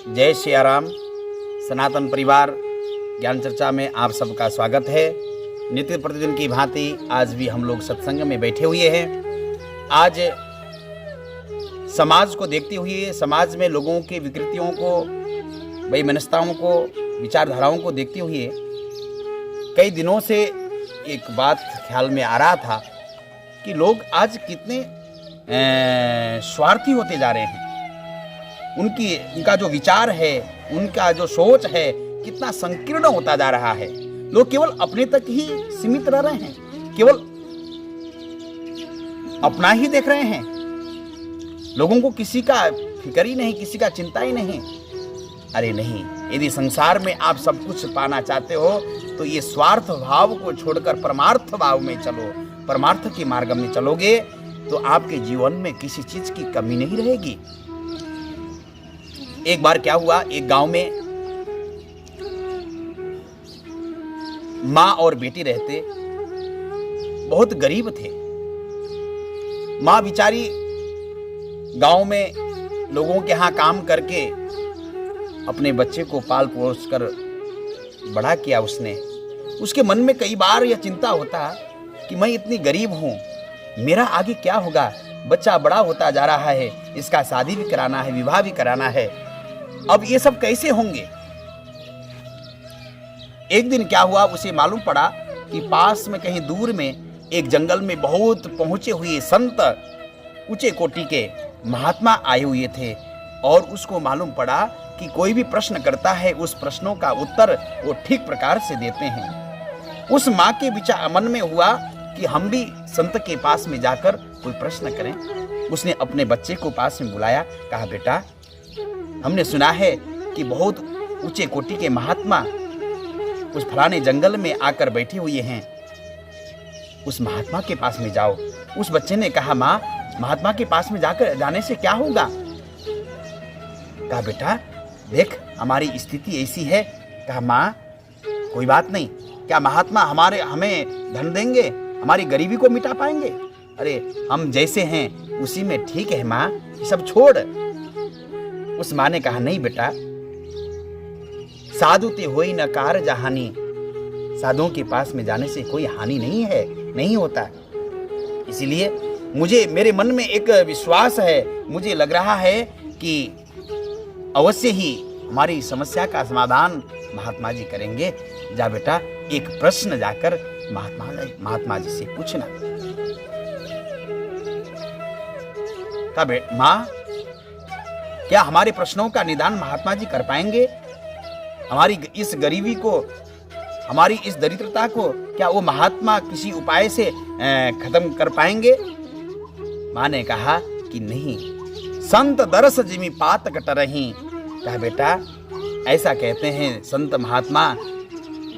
जय सिया राम। सनातन परिवार ज्ञान चर्चा में आप सबका स्वागत है। नित्य प्रतिदिन की भांति आज भी हम लोग सत्संग में बैठे हुए हैं। आज समाज को देखते हुए, समाज में लोगों की विकृतियों को, वैमनस्यताओं को, विचारधाराओं को देखते हुए कई दिनों से एक बात ख्याल में आ रहा था कि लोग आज कितने स्वार्थी होते जा रहे हैं। उनका जो विचार है, उनका जो सोच है, कितना संकीर्ण होता जा रहा है। लोग केवल अपने तक ही सीमित रह रहे हैं, केवल अपना ही देख रहे हैं। लोगों को किसी का फिक्र ही नहीं, किसी का चिंता ही नहीं। अरे नहीं, यदि संसार में आप सब कुछ पाना चाहते हो तो ये स्वार्थ भाव को छोड़कर परमार्थ भाव में चलो। परमार्थ के मार्ग में चलोगे तो आपके जीवन में किसी चीज की कमी नहीं रहेगी। एक बार क्या हुआ, एक गांव में माँ और बेटी रहते, बहुत गरीब थे। माँ बिचारी गांव में लोगों के यहाँ काम करके अपने बच्चे को पाल पोस कर बड़ा किया उसने। उसके मन में कई बार यह चिंता होता कि मैं इतनी गरीब हूँ, मेरा आगे क्या होगा। बच्चा बड़ा होता जा रहा है, इसका शादी भी कराना है, विवाह भी कराना है, अब ये सब कैसे होंगे। एक दिन क्या हुआ, उसे मालूम पड़ा कि पास में कहीं दूर में एक जंगल में बहुत पहुंचे हुए संत, ऊंचे कोटि के महात्मा आए हुए थे। और उसको मालूम पड़ा कि कोई भी प्रश्न करता है, उस प्रश्नों का उत्तर वो ठीक प्रकार से देते हैं। उस माँ के विचार मन में हुआ कि हम भी संत के पास में जाकर कोई प्रश्न करें। उसने अपने बच्चे को पास में बुलाया, कहा बेटा, हमने सुना है कि बहुत ऊंचे कोटि के महात्मा उस फलाने जंगल में आकर बैठे हुए हैं, उस महात्मा के पास में जाओ। उस बच्चे ने कहा, माँ, महात्मा के पास में जाने से क्या होगा। कहा बेटा देख, हमारी स्थिति ऐसी है। कहा माँ, कोई बात नहीं, क्या महात्मा हमें धन देंगे, हमारी गरीबी को मिटा पाएंगे। अरे हम जैसे हैं उसी में ठीक है माँ, ये सब छोड़। उस माँ ने कहा, नहीं बेटा, साधु ते होई न कार जहानी। साधुओं के पास में जाने से कोई हानि नहीं है, नहीं होता। इसीलिए मेरे मन में एक विश्वास है, मुझे लग रहा है कि अवश्य ही हमारी समस्या का समाधान महात्मा जी करेंगे। जा बेटा, एक प्रश्न जाकर महात्मा जी से पूछना। कहा माँ, क्या हमारे प्रश्नों का निदान महात्मा जी कर पाएंगे। हमारी इस गरीबी को, हमारी इस दरिद्रता को क्या वो महात्मा किसी उपाय से खत्म कर पाएंगे। माँ ने कहा कि नहीं, संत दरस जिमी पात कटरही। कहा बेटा, ऐसा कहते हैं संत महात्मा,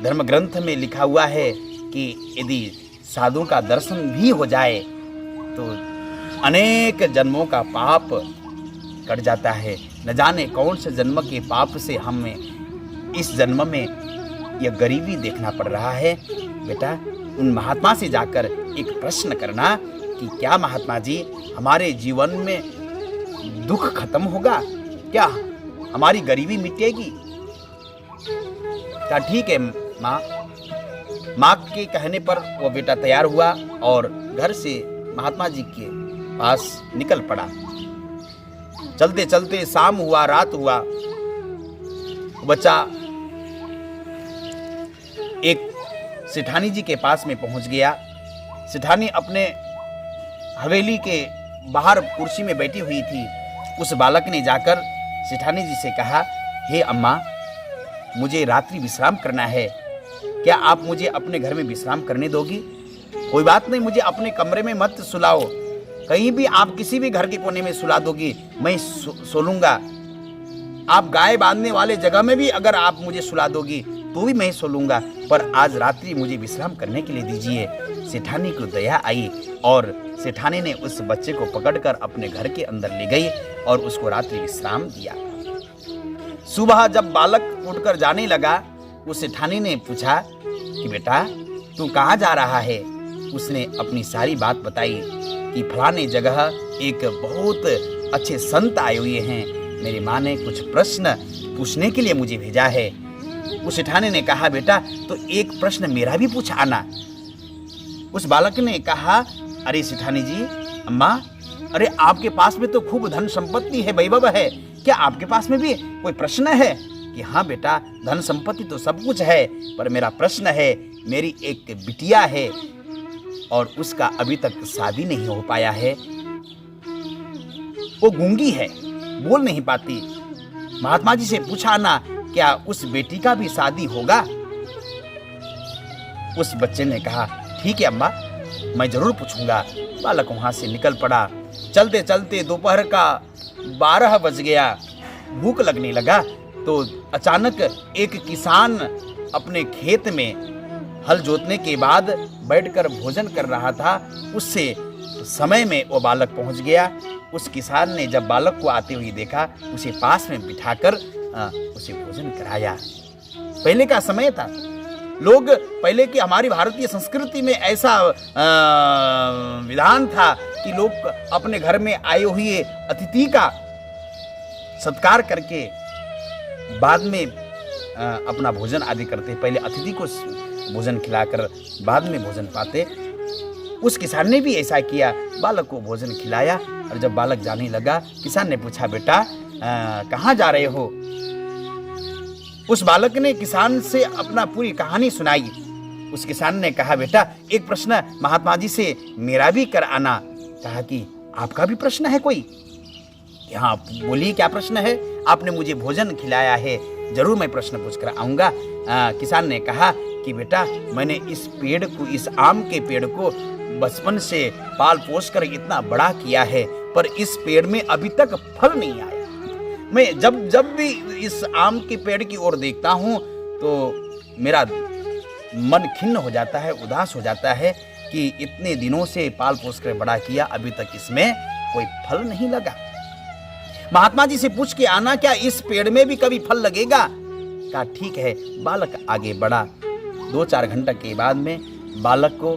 धर्म ग्रंथ में लिखा हुआ है कि यदि साधु का दर्शन भी हो जाए तो अनेक जन्मों का पाप कट जाता है। न जाने कौन से जन्म के पाप से हमें इस जन्म में यह गरीबी देखना पड़ रहा है। बेटा, उन महात्मा से जाकर एक प्रश्न करना कि क्या महात्मा जी, हमारे जीवन में दुख खत्म होगा, क्या हमारी गरीबी मिटेगी। क्या ठीक है माँ। माँ के कहने पर वो बेटा तैयार हुआ और घर से महात्मा जी के पास निकल पड़ा। चलते चलते शाम हुआ, रात हुआ। बच्चा एक सेठानी जी के पास में पहुंच गया। सेठानी अपने हवेली के बाहर कुर्सी में बैठी हुई थी। उस बालक ने जाकर सेठानी जी से कहा, हे अम्मा, मुझे रात्रि विश्राम करना है, क्या आप मुझे अपने घर में विश्राम करने दोगी। कोई बात नहीं, मुझे अपने कमरे में मत सुलाओ, कहीं भी आप किसी भी घर के कोने में सुला दोगी, मैं सो लूंगा। आप गाय बांधने वाले जगह में भी अगर आप मुझे सुला दोगी तो भी मैं सो लूंगा, पर आज रात्रि मुझे विश्राम करने के लिए दीजिए। सेठानी को दया आई और सेठानी ने उस बच्चे को पकड़कर अपने घर के अंदर ले गई और उसको रात्रि विश्राम दिया। सुबह जब बालक उठकर जाने लगा, उस सेठानी ने पूछा कि बेटा, तू कहाँ जा रहा है। उसने अपनी सारी बात बताई कि फलाने जगह एक बहुत अच्छे संत आए हुए हैं, मेरी माँ ने कुछ प्रश्न पूछने के लिए मुझे भेजा है। उस सेठानी ने कहा, बेटा तो एक प्रश्न मेरा भी पूछ आना। उस बालक ने कहा, अरे सेठानी जी, अम्मा, अरे आपके पास में तो खूब धन संपत्ति है, वैभव है, क्या आपके पास में भी कोई प्रश्न है? कि हाँ बेटा, धन संपत्ति तो सब कुछ है, पर मेरा प्रश्न है, मेरी एक बिटिया है और उसका अभी तक शादी नहीं हो पाया है। वो गूंगी है, बोल नहीं पाती। महात्मा जी से पूछा ना, क्या उस बेटी का भी शादी होगा? उस बच्चे ने कहा, ठीक है अम्मा, मैं जरूर पूछूंगा। बालक वहां से निकल पड़ा। चलते चलते दोपहर का 12 बज गया। भूख लगने लगा तो अचानक एक किसान अपने खेत में हल जोतने के बाद बैठकर भोजन कर रहा था। उससे समय में वो बालक पहुंच गया। उस किसान ने जब बालक को आते हुए देखा, उसे पास में बिठाकर उसे भोजन कराया। पहले का समय था, लोग पहले की हमारी भारतीय संस्कृति में ऐसा विधान था कि लोग अपने घर में आए हुए अतिथि का सत्कार करके बाद में अपना भोजन आदि करते। पहले अतिथि को भोजन खिलाकर बाद में भोजन पाते। उस किसान ने भी ऐसा किया, बालक को भोजन खिलाया। और जब बालक जाने लगा, किसान ने पूछा, बेटा कहाँ जा रहे हो? उस बालक ने किसान से अपना पूरी कहानी सुनाई। उस किसान ने कहा, बेटा एक प्रश्न महात्मा जी से मेरा भी कर आना। कहा कि आपका भी प्रश्न है कोई? हाँ बोलिए, क्या प्रश्न है? आपने मुझे भोजन खिलाया है, जरूर मैं प्रश्न पूछकर आऊंगा। किसान ने कहा कि बेटा, मैंने इस पेड़ को, इस आम के पेड़ को बचपन से पाल पोस कर इतना बड़ा किया है, पर इस पेड़ में अभी तक फल नहीं आया। मैं जब भी इस आम के पेड़ की ओर देखता हूँ तो मेरा मन खिन्न हो जाता है, उदास हो जाता है कि इतने दिनों से पाल पोस कर बड़ा किया, अभी तक इसमें कोई फल नहीं लगा। महात्मा जी से पूछ के आना, क्या इस पेड़ में भी कभी फल लगेगा? कहा ठीक है। बालक आगे बढ़ा। 2-4 घंटे के बाद में बालक को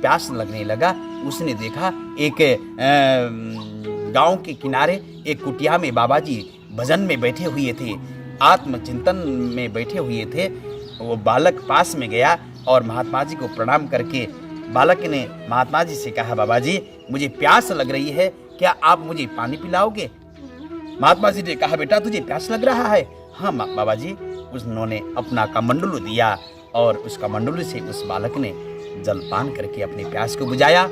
प्यास लगने लगा। उसने देखा एक गांव के किनारे एक कुटिया में बाबा जी भजन में बैठे हुए थे, आत्मचिंतन में बैठे हुए थे। वो बालक पास में गया और महात्मा जी को प्रणाम करके बालक ने महात्मा जी से कहा, बाबा जी मुझे प्यास लग रही है, क्या आप मुझे पानी पिलाओगे? महात्मा जी ने कहा, बेटा तुझे प्यास लग रहा है? हाँ बाबा जी। उन्होंने अपना कमंडलू दिया और उस कमंडलू से उस बालक ने जलपान करके अपनी प्यास को बुझाया।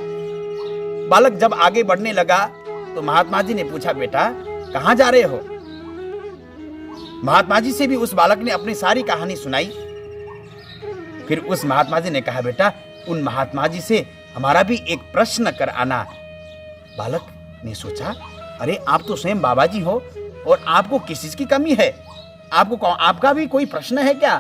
बालक जब आगे बढ़ने लगा तो महात्मा जी ने पूछा, बेटा कहाँ जा रहे हो? महात्मा जी से भी उस बालक ने अपनी सारी कहानी सुनाई। फिर उस महात्मा जी ने कहा, बेटा उन महात्मा जी से हमारा भी एक प्रश्न कर आना। बालक ने सोचा, अरे आप तो स्वयं बाबा जी हो और आपको किस चीज की कमी है? आपका भी कोई प्रश्न है क्या?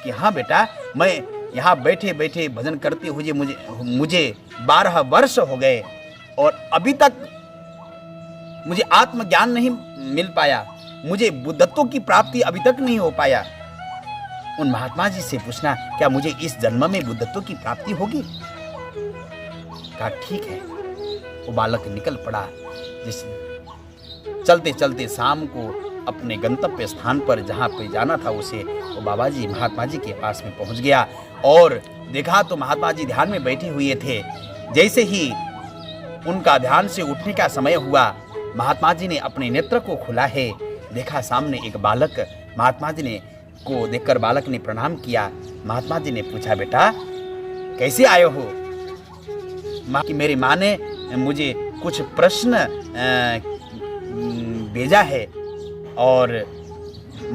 कि हाँ बेटा, मैं यहाँ बैठे बैठे भजन करते हुए मुझे 12 वर्ष हो गए और अभी तक मुझे आत्मज्ञान नहीं मिल पाया, मुझे बुद्धत्व की प्राप्ति अभी तक नहीं हो पाया। उन महात्मा जी से पूछना, क्या मुझे इस जन्म में बुद्धत्व की प्राप्ति होगी? कहा ठीक है। वो बालक निकल पड़ा। चलते चलते शाम को अपने गंतव्य स्थान पर जहाँ पे जाना था उसे, वो बाबा जी महात्मा जी के पास में पहुँच गया और देखा तो महात्मा जी ध्यान में बैठे हुए थे। जैसे ही उनका ध्यान से उठने का समय हुआ, महात्मा जी ने अपने नेत्र को खुला है, देखा सामने एक बालक। महात्मा जी ने को देखकर बालक ने प्रणाम किया। महात्मा जी ने पूछा, बेटा कैसे आए हो? कि मेरी माँ ने मुझे कुछ प्रश्न भेजा है और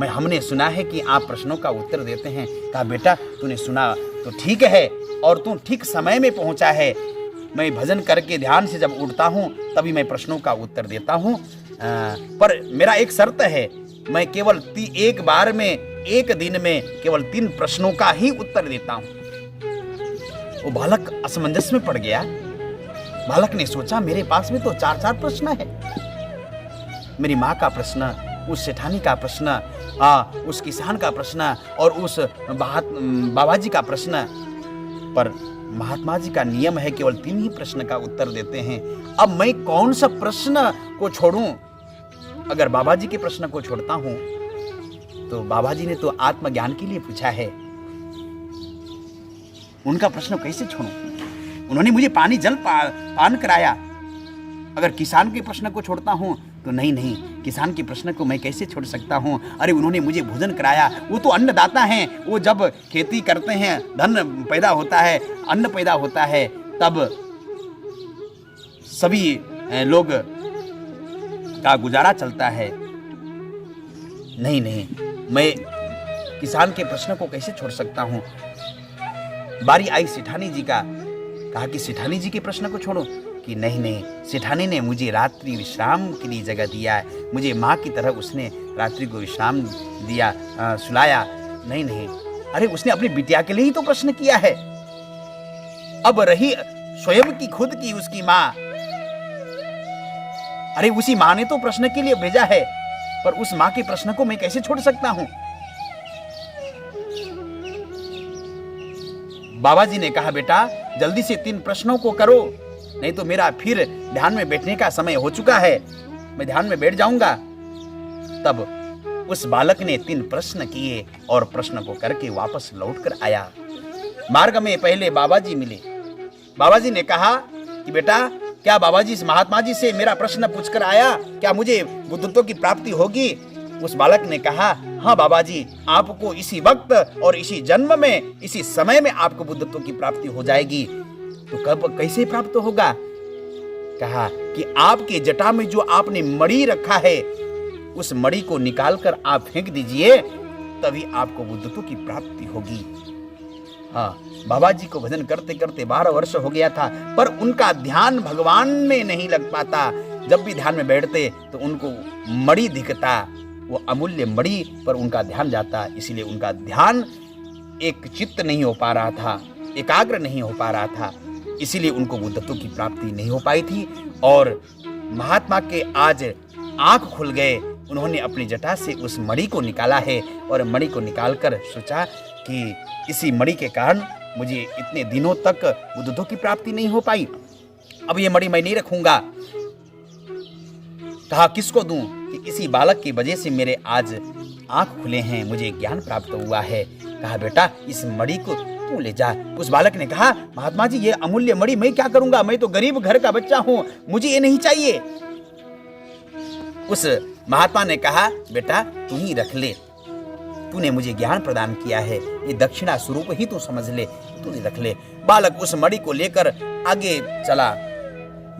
हमने सुना है कि आप प्रश्नों का उत्तर देते हैं। कहा बेटा तूने सुना तो ठीक है और तू ठीक समय में पहुंचा है। मैं भजन करके ध्यान से जब उठता हूं तभी मैं प्रश्नों का उत्तर देता हूं, पर मेरा एक शर्त है, मैं केवल एक बार में, एक दिन में केवल 3 प्रश्नों का ही उत्तर देता हूं। वो बालक असमंजस में पड़ गया। बालक ने सोचा, मेरे पास में तो 4 प्रश्न है, मेरी माँ का प्रश्न, उस सेठानी का प्रश्न, उस किसान का प्रश्न और उस बाबा जी का प्रश्न, पर महात्मा जी का नियम है केवल 3 ही प्रश्न का उत्तर देते हैं। अब मैं कौन सा प्रश्न को छोड़ूं? अगर बाबा जी के प्रश्न को छोड़ता हूं तो बाबा जी ने तो आत्मज्ञान के लिए पूछा है, उनका प्रश्न कैसे छोड़ूं? उन्होंने मुझे पानी जल पान कराया। अगर किसान के प्रश्न को छोड़ता हूं तो नहीं, किसान के प्रश्न को मैं कैसे छोड़ सकता हूं? अरे उन्होंने मुझे भोजन कराया, वो तो अन्नदाता हैं। वो जब खेती करते हैं, धन पैदा होता है, अन्न पैदा होता है, तब सभी लोग का गुजारा चलता है। नहीं, मैं किसान के प्रश्न को कैसे छोड़ सकता हूं? बारी आई सेठानी जी का, कहा कि सेठानी जी के प्रश्न को छोड़ो कि नहीं, सेठानी ने मुझे रात्रि विश्राम के लिए जगह दिया है, मुझे माँ की तरह उसने रात्रि को विश्राम दिया, सुलाया। नहीं, अरे उसने अपनी बिटिया के लिए ही तो प्रश्न किया है। अब रही स्वयं की खुद की उसकी माँ, अरे उसी माँ ने तो प्रश्न के लिए भेजा है, पर उस माँ के प्रश्न को मैं कैसे छोड़ सकता हूं? बाबा जी ने कहा, बेटा जल्दी से 3 प्रश्नों को करो, नहीं तो मेरा फिर ध्यान में बैठने का समय हो चुका है, मैं ध्यान में बैठ जाऊंगा। तब उस बालक ने 3 प्रश्न किए और प्रश्न को करके वापस लौट कर आया। मार्ग में पहले बाबा जी मिले। बाबा जी ने कहा कि बेटा क्या बाबा जी इस महात्मा जी से मेरा प्रश्न पूछकर आया, क्या मुझे बुद्धत्व की प्राप्ति होगी? उस बालक ने कहा, हाँ बाबा जी, आपको इसी वक्त और इसी जन्म में, इसी समय में आपको बुद्धत्व की प्राप्ति हो जाएगी। तो कब कैसे प्राप्त होगा? कहा कि आपके जटा में जो आपने मणि रखा है, उस मणि को निकालकर आप फेंक दीजिए, तभी आपको बुद्धत्व की प्राप्ति होगी। हाँ, बाबा जी को भजन करते करते 12 वर्ष हो गया था, पर उनका ध्यान भगवान में नहीं लग पाता। जब भी ध्यान में बैठते तो उनको मणि दिखता, वो अमूल्य मणि पर उनका ध्यान जाता, इसलिए उनका ध्यान एक चित्त नहीं हो पा रहा था, एकाग्र नहीं हो पा रहा था, इसीलिए उनको बुद्धत्व की प्राप्ति नहीं हो पाई थी। और महात्मा के आज आंख खुल गए, उन्होंने अपनी जटा से उस मणि को निकाला है और मणि को निकालकर सोचा कि इसी मणि के कारण मुझे इतने दिनों तक बुद्धत्व की प्राप्ति नहीं हो पाई, अब ये मणि मैं नहीं रखूंगा। कहा किसको दूं? कि इसी बालक की वजह से मेरे आज आंख खुले हैं, मुझे ज्ञान प्राप्त हुआ है। कहा बेटा इस मणि को तू ले जा। उस बालक ने कहा, महात्मा जी ये अमूल्य मणि मैं क्या करूंगा, मैं तो गरीब घर का बच्चा हूं, मुझे ये नहीं चाहिए। उस महात्मा ने कहा, बेटा तू ही रख ले, तूने मुझे ज्ञान प्रदान किया है, ये दक्षिणा स्वरूप ही तू समझ ले, तू ही रख ले। बालक उस मणि को लेकर आगे चला।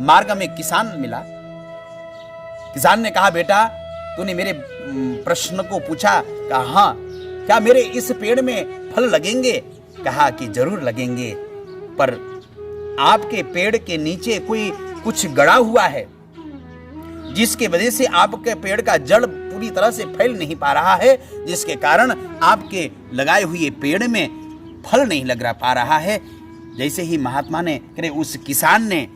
मार्ग में किसान मिला। किसान ने कहा, बेटा तूने मेरे प्रश्न को पूछा? कहा हाँ। क्या मेरे इस पेड़ में फल लगेंगे? कहा कि जरूर लगेंगे, पर आपके पेड़ के नीचे कोई कुछ गड़ा हुआ है, जिसके वजह से आपके पेड़ का जड़ पूरी तरह से फैल नहीं पा रहा है, जिसके कारण आपके लगाए हुए पेड़ में फल नहीं लग पा रहा है। जैसे ही महात्मा ने करे उस किसान ने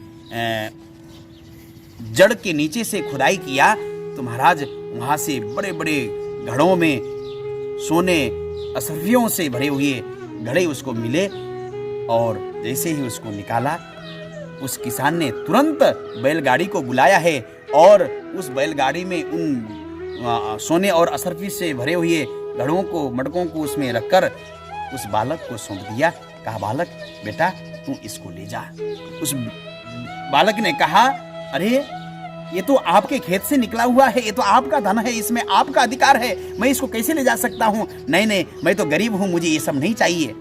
जड़ के नीचे से खुदाई किया तो महाराज वहां से बड़े बड़े घड़ों में सोने असर्फियों से भरे हुए घड़े उसको मिले, और जैसे ही उसको निकाला उस किसान ने तुरंत बैलगाड़ी को बुलाया है और उस बैलगाड़ी में उन सोने और असरफी से भरे हुए घड़ों को, मटकों को उसमें रखकर उस बालक को सौंप दिया। कहा बालक बेटा तू इसको ले जा। उस बालक ने कहा, अरे ये तो आपके खेत से निकला हुआ है, ये तो आपका धन है, इसमें आपका अधिकार है, मैं इसको कैसे ले जा सकता हूँ? नहीं, मैं तो गरीब हूँ, मुझे ये सब नहीं चाहिए।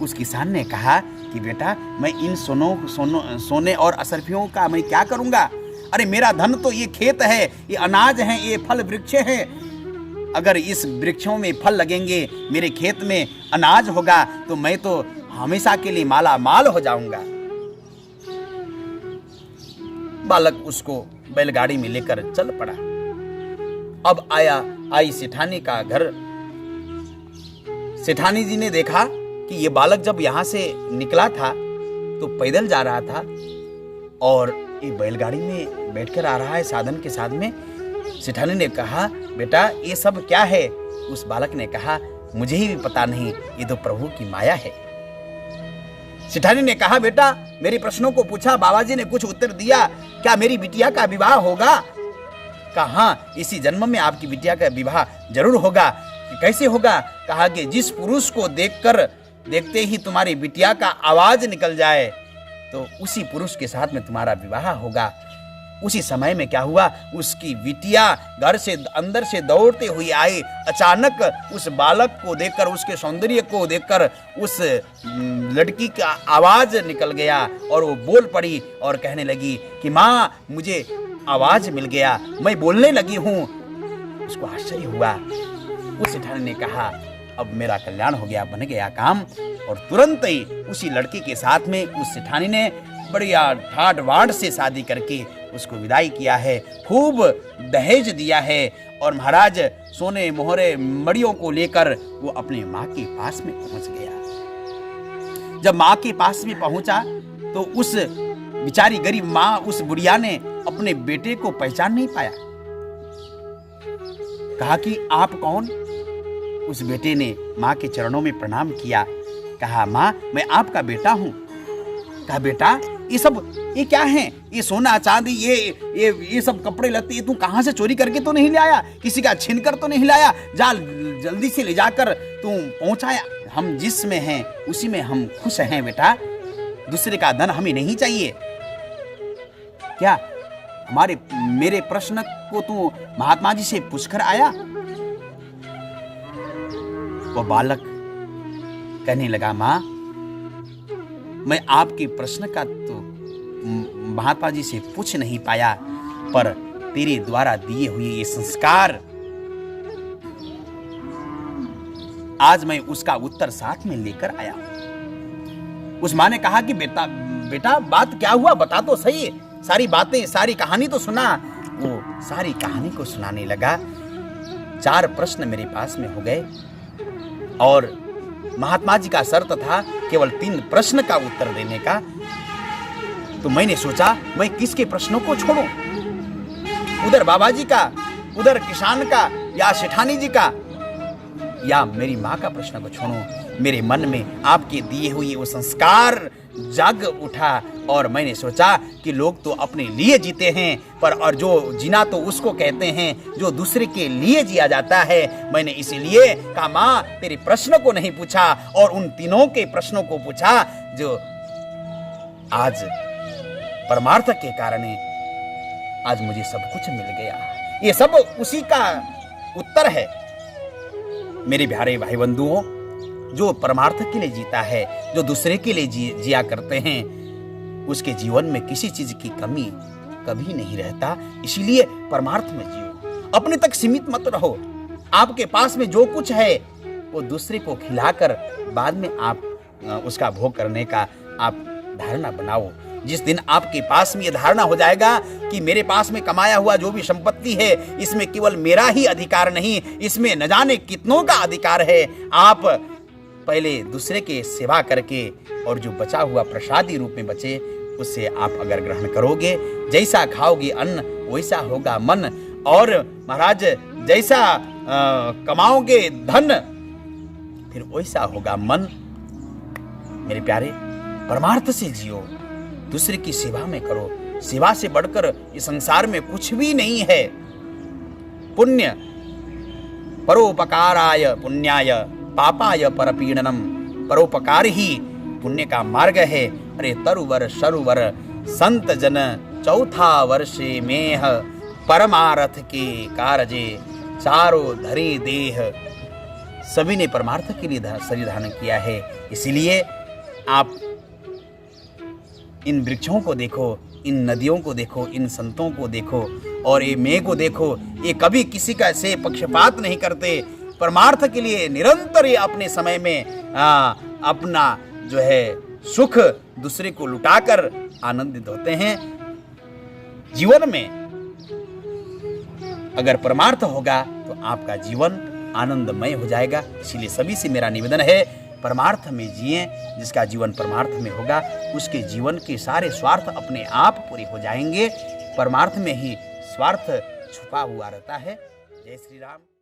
उस किसान ने कहा कि बेटा मैं इन सोने और असरफियों का मैं क्या करूँगा? अरे मेरा धन तो ये खेत है, ये अनाज है, ये फल वृक्ष है। अगर इस वृक्षों में फल लगेंगे, मेरे खेत में अनाज होगा, तो मैं तो हमेशा के लिए माला माल हो जाऊंगा। बालक उसको बैलगाड़ी में लेकर चल पड़ा। अब आई सेठानी का घर। सेठानी जी ने देखा कि ये बालक जब यहाँ से निकला था तो पैदल जा रहा था और ये बैलगाड़ी में बैठकर आ रहा है साधन के साथ में। सेठानी ने कहा, बेटा ये सब क्या है? उस बालक ने कहा, मुझे ही भी पता नहीं, ये तो प्रभु की माया है। सेठानी ने कहा, बेटा मेरे प्रश्नों को पूछा, बाबा जी ने कुछ उत्तर दिया, क्या मेरी बिटिया का विवाह होगा? कहा हाँ, इसी जन्म में आपकी बिटिया का विवाह जरूर होगा। कैसे होगा? कहा कि जिस पुरुष को देखते ही तुम्हारी बिटिया का आवाज निकल जाए तो उसी पुरुष के साथ में तुम्हारा विवाह होगा। उसी समय में क्या हुआ, उसकी बिटिया घर से अंदर से दौड़ते हुई आई। अचानक उस बालक को देखकर, उसके सौंदर्य को देखकर उस लड़की का आवाज निकल गया और वो बोल पड़ी और कहने लगी कि माँ, मुझे आवाज मिल गया, मैं बोलने लगी हूँ। उसको आश्चर्य हुआ। उस सेठानी ने कहा अब मेरा कल्याण हो गया, बन गया काम। और तुरंत ही उसी लड़के के साथ में उस सेठानी ने बढ़िया ठाट बाट से शादी करके उसको विदाई किया है। खूब दहेज दिया है और महाराज सोने मोहरे मड़ियों को लेकर वो अपने माँ के पास में पहुंच गया। जब माँ के पास में पहुंचा तो उस बेचारी गरीब माँ, उस बुढ़िया ने अपने बेटे को पहचान नहीं पाया। कहा कि आप कौन? उस बेटे ने माँ के चरणों में प्रणाम किया। कहा माँ, मैं आपका बेटा हूं। कहा बेटा, ये क्या है? ये सोना चांदी, ये सब कपड़े लत्ते तू कहां से चोरी करके तो नहीं लाया? किसी का छीन कर तो नहीं लाया? जा जल्दी से ले जाकर तू पहुंचाया। हम जिसमें हैं उसी में हम खुश हैं बेटा, दूसरे का धन हमें नहीं चाहिए। क्या मेरे प्रश्न को तू महात्मा जी से पूछकर आया? वो बालक कहने लगा माँ, मैं आपके प्रश्न का तो महात्मा जी से पूछ नहीं पाया, पर तेरे द्वारा दिए हुए ये संस्कार, आज मैं उसका उत्तर साथ में लेकर आया। उस माँ ने कहा कि बेटा बात क्या हुआ, बता तो सही, सारी बातें, सारी कहानी तो सुना। वो सारी कहानी को सुनाने लगा। 4 प्रश्न मेरे पास में हो गए और महात्मा जी का शर्त था केवल 3 प्रश्न का उत्तर देने का। तो मैंने सोचा मैं किसके प्रश्नों को छोड़ूं? उधर बाबा जी का, उधर किसान का, या सेठानी जी का, या मेरी माँ का प्रश्न को छोड़ूं? मेरे मन में आपके दिए हुए वो संस्कार जाग उठा और मैंने सोचा कि लोग तो अपने लिए जीते हैं, पर और जो जीना तो उसको कहते हैं जो दूसरे के लिए जिया जाता है। मैंने इसीलिए कहा माँ, तेरे प्रश्न को नहीं पूछा और उन तीनों के प्रश्नों को पूछा जो आज परमार्थ के कारण आज मुझे सब कुछ मिल गया। ये सब उसी का उत्तर है। मेरे प्यारे भाई बंधुओं, जो परमार्थ के लिए जीता है, जो दूसरे के लिए जिया करते हैं, उसके जीवन में किसी चीज की कमी कभी नहीं रहता। इसीलिए परमार्थ में जियो, अपने तक सीमित मत रहो। आपके पास में जो कुछ है वो दूसरे को खिलाकर बाद में आप उसका भोग करने का आप धारणा बनाओ। जिस दिन आपके पास में ये धारणा हो जाएगा कि मेरे पास में कमाया हुआ जो भी संपत्ति है, इसमें केवल मेरा ही अधिकार नहीं, इसमें न जाने कितनों का अधिकार है, आप पहले दूसरे के सेवा करके और जो बचा हुआ प्रसादी रूप में बचे उससे आप अगर ग्रहण करोगे, जैसा खाओगे अन्न वैसा होगा मन। और महाराज जैसा कमाओगे धन फिर वैसा होगा मन। मेरे प्यारे, परमार्थ से जियो, दूसरे की सेवा में करो। सेवा से बढ़कर इस संसार में कुछ भी नहीं है। पुण्य परोपकाराय पुण्याय पापाय परपीडनम। परोपकार ही पुण्य का मार्ग है। अरे तरुवर सरुवर संत जन चौथा वर्षे मेह परमार्थ के कारजे चारो धरे देह। सभी ने परमार्थ के लिए शरीर धारण किया है। इसीलिए आप इन वृक्षों को देखो, इन नदियों को देखो, इन संतों को देखो और ये मेघ को देखो, ये कभी किसी का से पक्षपात नहीं करते। परमार्थ के लिए निरंतर ये अपने समय में अपना जो है सुख दूसरे को लुटाकर आनंदित होते हैं। जीवन में अगर परमार्थ होगा तो आपका जीवन आनंदमय हो जाएगा। इसीलिए सभी से मेरा निवेदन है, परमार्थ में जिए। जिसका जीवन परमार्थ में होगा उसके जीवन के सारे स्वार्थ अपने आप पूरे हो जाएंगे। परमार्थ में ही स्वार्थ छुपा हुआ रहता है। जय श्री राम।